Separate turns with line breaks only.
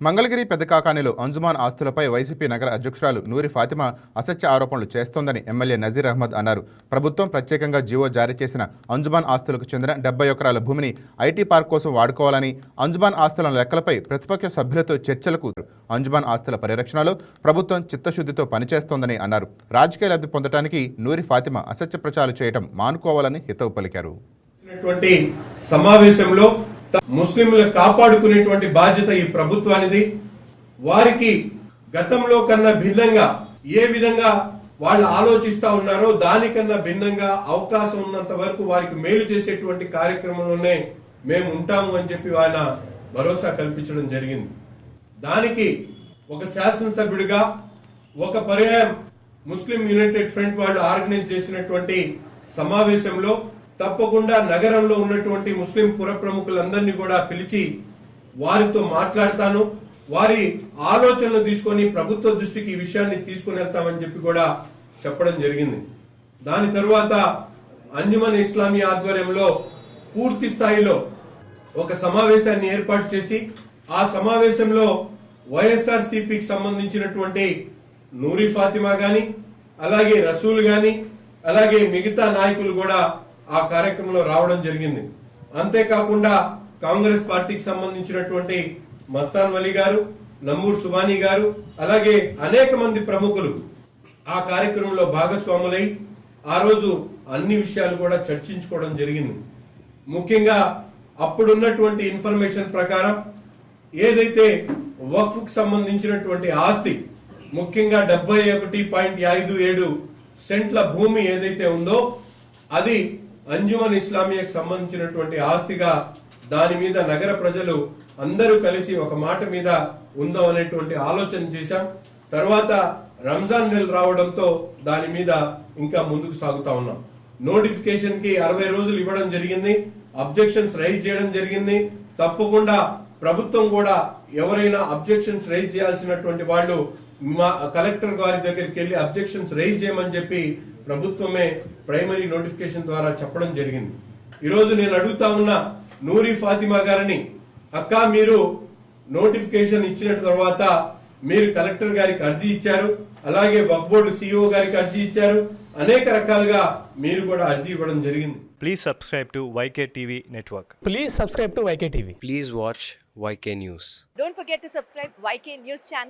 మంగళగిరి పెద్దకాకానిలో అంజుమాన్ ఆస్తులపై వైసీపీ నగర అధ్యక్షురాలు నూరి ఫాతిమా అసత్య ఆరోపణలు చేస్తోందని ఎమ్మెల్యే నజీర్ అహ్మద్ అన్నారు. ప్రభుత్వం ప్రత్యేకంగా జీవో జారీ చేసిన అంజుమాన్ ఆస్తులకు చెందిన 70 ఎకరాల భూమిని ఐటీ పార్క్ కోసం వాడుకోవాలని, అంజుమాన్ ఆస్తుల లెక్కలపై ప్రతిపక్ష సభ్యులతో చర్చలకు అంజుమాన్ ఆస్తుల పరిరక్షణలో ప్రభుత్వం చిత్తశుద్ధితో పనిచేస్తోందని అన్నారు. రాజకీయ లబ్ధి పొందడానికి నూరి ఫాతిమా అసత్య ప్రచారం చేయడం మానుకోవాలని హితవు పలికారు.
సమావేశంలో ముస్లింలను కాపాడుకునేటువంటి బాధ్యత ఈ ప్రభుత్వానిది. వారికి గతంలో కన్నా భిన్నంగా ఏ విధంగా వాళ్ళు ఆలోచిస్తా ఉన్నారో దానికన్నా భిన్నంగా అవకాశం ఉన్నంత వరకు వారికి మేలు చేసేటువంటి కార్యక్రమంలోనే మేము ఉంటాము అని చెప్పి ఆయన భరోసా కల్పించడం జరిగింది. దానికి ఒక శాసనసభ్యుడిగా ఒక పర్యాయం ముస్లిం యునైటెడ్ ఫ్రంట్ వాళ్ళు ఆర్గనైజ్ చేసినటువంటి సమావేశంలో తప్పకుండా నగరంలో ఉన్నటువంటి ముస్లిం పుర ప్రముఖులందరినీ కూడా పిలిచి వారితో మాట్లాడతాను, వారి ఆలోచనలు తీసుకొని ప్రభుత్వ దృష్టికి ఈ విషయాన్ని తీసుకుని వెళ్తామని చెప్పి కూడా చెప్పడం జరిగింది. దాని తరువాత అంజుమన్ ఇస్లామీ ఆధ్వర్యంలో పూర్తి స్థాయిలో ఒక సమావేశాన్ని ఏర్పాటు చేసి ఆ సమావేశంలో వైఎస్ఆర్సీపీకి సంబంధించినటువంటి నూరి ఫాతిమా గాని, అలాగే రసూల్ గాని, అలాగే మిగతా నాయకులు కూడా ఆ కార్యక్రమంలో రావడం జరిగింది. అంతేకాకుండా కాంగ్రెస్ పార్టీకి సంబంధించినటువంటి మస్తాన్ వలీ గారు, నంబూర్ సుబానీ గారు, అలాగే అనేక మంది ప్రముఖులు ఆ కార్యక్రమంలో భాగస్వాములై ఆ రోజు అన్ని విషయాలు కూడా చర్చించుకోవడం జరిగింది. ముఖ్యంగా అప్పుడున్నటువంటి ఇన్ఫర్మేషన్ ప్రకారం ఏదైతే వక్ఫ్ సంబంధించినటువంటి ఆస్తి ముఖ్యంగా 71.57 సెంట్ల భూమి ఏదైతే ఉందో అది అంజుమన్ ఇస్లామియాకి సంబంధించినటువంటి ఆస్తిగా దాని మీద నగర ప్రజలు అందరూ కలిసి ఒక మాట మీద ఉందాం అనేటువంటి ఆలోచన చేశాం. తర్వాత రంజాన్ నెల రావడంతో దాని మీద ఇంకా ముందుకు సాగుతా ఉన్నాం. నోటిఫికేషన్ కి 60 రోజులు ఇవ్వడం జరిగింది. అబ్జెక్షన్స్ రైజ్ చేయడం జరిగింది. తప్పకుండా ప్రభుత్వం కూడా ఎవరైనా అబ్జెక్షన్స్ రైజ్ చేయాల్సినటువంటి వాళ్ళు కలెక్టర్ గారి దగ్గరికి వెళ్లి అబ్జెక్షన్స్ రైజ్ చేయమని చెప్పి ప్రభుత్వమే ప్రైమరీ నోటిఫికేషన్ ద్వారా చెప్పడం జరిగింది. ఈరోజు నేను అడుగుతా ఉన్న నూరి ఫాతిమా గారిని, అక్క మీరు నోటిఫికేషన్ ఇచ్చిన తర్వాత మీరు కలెక్టర్ గారికి అర్జీ ఇచ్చారు, అలాగే వక్ఫ్ బోర్డు సిఇఓ గారికి అర్జీ ఇచ్చారు, అనేక రకాలుగా మీరు కూడా అర్జీ ఇవ్వడం జరిగింది.
Please subscribe to YK TV Network.
Please subscribe to YK TV.
Please watch YK News.
Don't forget to subscribe YK News channel.